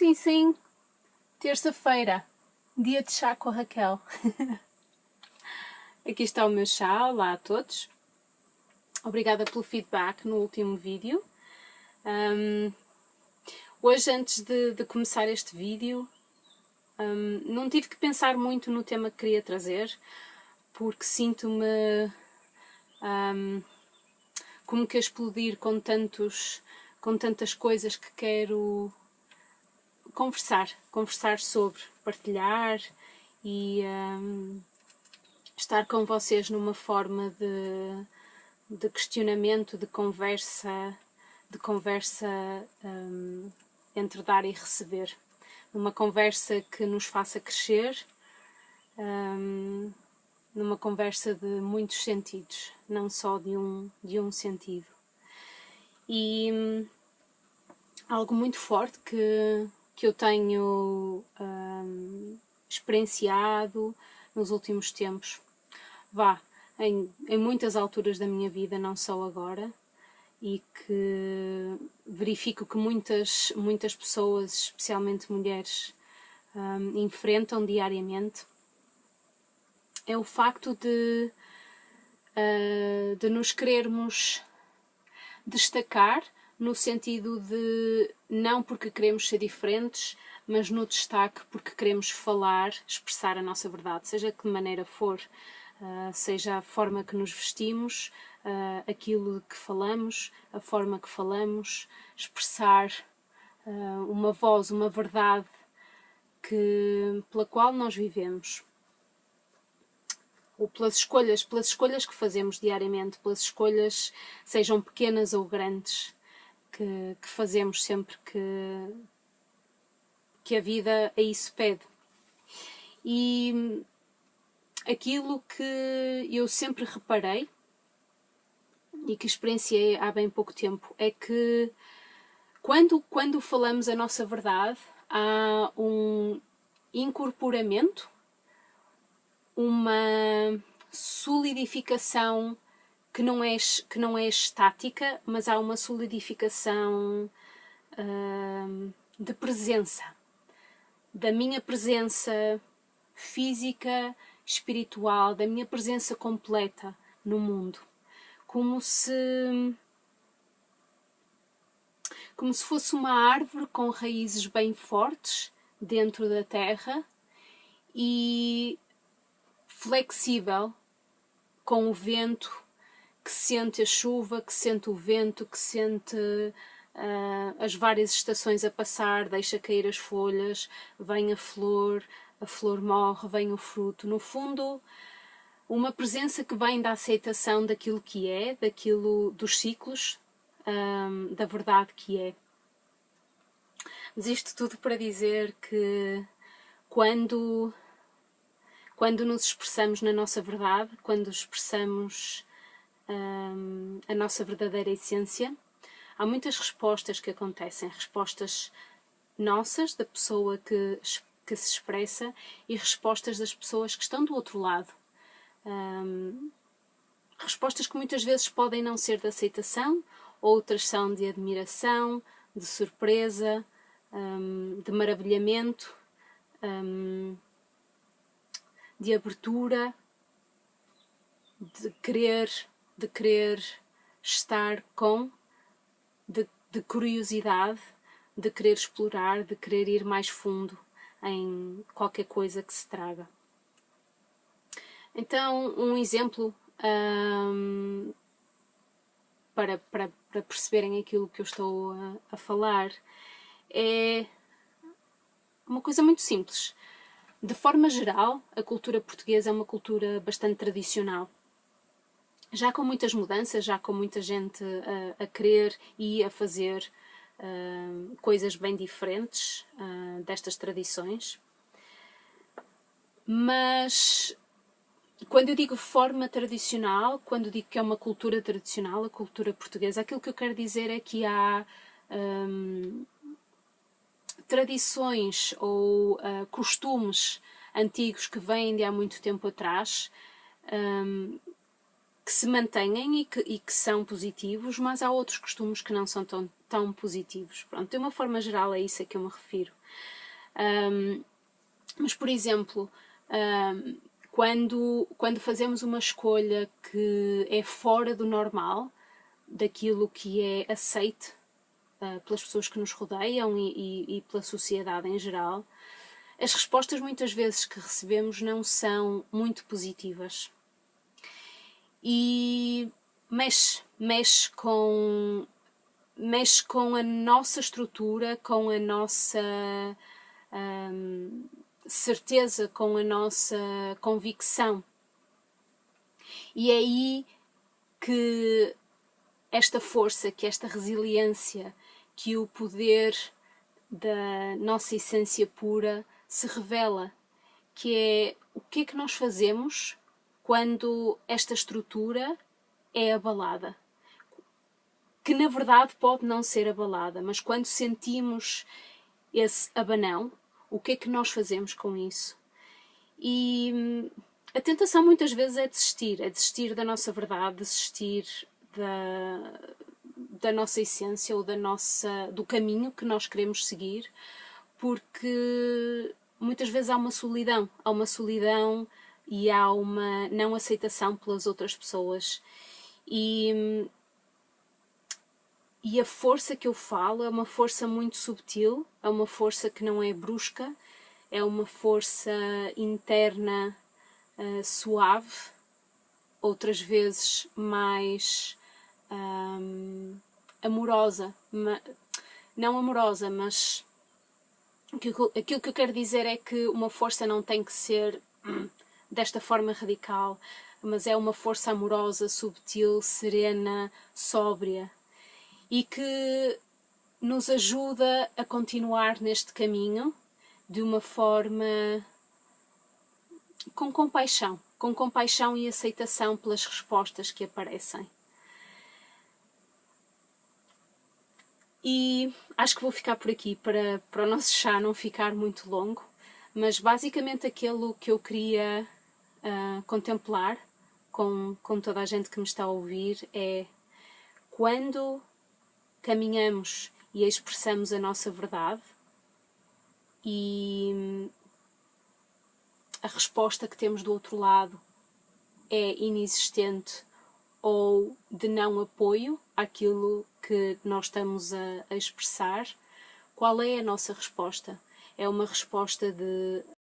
Sim, sim, terça-feira, dia de chá com a Raquel. Aqui está o meu chá, olá a todos. Obrigada pelo feedback no último vídeo. Hoje, antes de começar este vídeo, não tive que pensar muito no tema que queria trazer, porque sinto-me como que a explodir com tantas coisas que quero conversar sobre, partilhar e estar com vocês numa forma de questionamento, de conversa entre dar e receber. Numa conversa que nos faça crescer, numa conversa de muitos sentidos, não só de um sentido. E algo muito forte que eu tenho experienciado nos últimos tempos, em muitas alturas da minha vida, não só agora, e que verifico que muitas pessoas, especialmente mulheres, enfrentam diariamente, é o facto de nos querermos destacar, no sentido de não porque queremos ser diferentes, mas no destaque porque queremos falar, expressar a nossa verdade, seja de que maneira for, seja a forma que nos vestimos, aquilo que falamos, a forma que falamos, expressar uma voz, uma verdade pela qual nós vivemos. Ou pelas escolhas que fazemos diariamente, pelas escolhas, sejam pequenas ou grandes, que fazemos sempre que a vida a isso pede. E aquilo que eu sempre reparei e que experienciei há bem pouco tempo é que quando falamos a nossa verdade, há um incorporamento, uma solidificação que não é estática, mas há uma solidificação de presença, da minha presença física, espiritual, da minha presença completa no mundo, como se fosse uma árvore com raízes bem fortes dentro da terra e flexível, com o vento, que sente a chuva, que sente o vento, que sente as várias estações a passar, deixa cair as folhas, vem a flor morre, vem o fruto. No fundo, uma presença que vem da aceitação daquilo que é, dos ciclos, da verdade que é. Mas isto tudo para dizer que quando nos expressamos na nossa verdade, quando expressamos a nossa verdadeira essência, há muitas respostas que acontecem, respostas nossas, da pessoa que se expressa, e respostas das pessoas que estão do outro lado. Respostas que muitas vezes podem não ser de aceitação, outras são de admiração, de surpresa, de maravilhamento, de abertura, de querer estar com, de curiosidade, de querer explorar, de querer ir mais fundo em qualquer coisa que se traga. Então, um exemplo para perceberem aquilo que eu estou a falar é uma coisa muito simples. De forma geral, a cultura portuguesa é uma cultura bastante tradicional. Já com muitas mudanças, já com muita gente a querer e a fazer coisas bem diferentes destas tradições. Mas quando eu digo forma tradicional, quando digo que é uma cultura tradicional, a cultura portuguesa, aquilo que eu quero dizer é que há tradições ou costumes antigos que vêm de há muito tempo atrás, que se mantêm e que são positivos, mas há outros costumes que não são tão positivos. Pronto, de uma forma geral é isso a que eu me refiro. Mas, por exemplo, quando fazemos uma escolha que é fora do normal, daquilo que é aceite pelas pessoas que nos rodeiam e pela sociedade em geral, as respostas muitas vezes que recebemos não são muito positivas. E mexe com a nossa estrutura, com a nossa certeza, com a nossa convicção. E é aí que esta força, que esta resiliência, que o poder da nossa essência pura se revela, que é o que é que nós fazemos quando esta estrutura é abalada. Que na verdade pode não ser abalada, mas quando sentimos esse abanão, o que é que nós fazemos com isso? E a tentação muitas vezes é desistir da nossa verdade, desistir da nossa essência ou do caminho que nós queremos seguir, porque muitas vezes há uma solidão e há uma não aceitação pelas outras pessoas. E a força que eu falo é uma força muito subtil, é uma força que não é brusca, é uma força interna suave, outras vezes mais amorosa. Não amorosa, mas aquilo que eu quero dizer é que uma força não tem que ser desta forma radical, mas é uma força amorosa, subtil, serena, sóbria, e que nos ajuda a continuar neste caminho de uma forma com compaixão e aceitação pelas respostas que aparecem. E acho que vou ficar por aqui para o nosso chá não ficar muito longo, mas basicamente aquilo que eu queria contemplar com toda a gente que me está a ouvir é: quando caminhamos e expressamos a nossa verdade e a resposta que temos do outro lado é inexistente ou de não apoio àquilo que nós estamos a expressar, qual é a nossa resposta? É uma resposta de